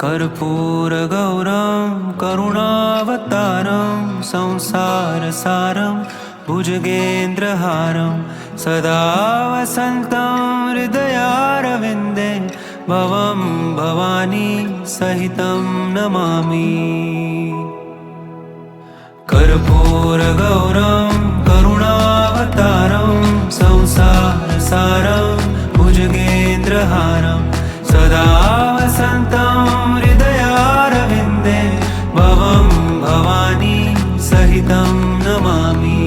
कर्पूरगौरं करुणावतारं संसारसारं भुजगेन्द्रहारं सदा वसन्तं हृदयारविन्दे भवं भवानी सहितं नमामि। कर्पूरगौरं करुणावतारं संसारसारं भुजगेन्द्रहारं सदा वसन्तं हृदयारविन्दे भवं भवानी सहितं नमामि।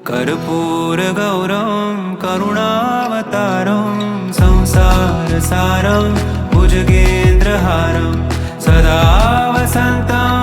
कर्पूरगौरं करुणावतारं संसारसारं भुजगेन्द्रहारं सदा वसन्तं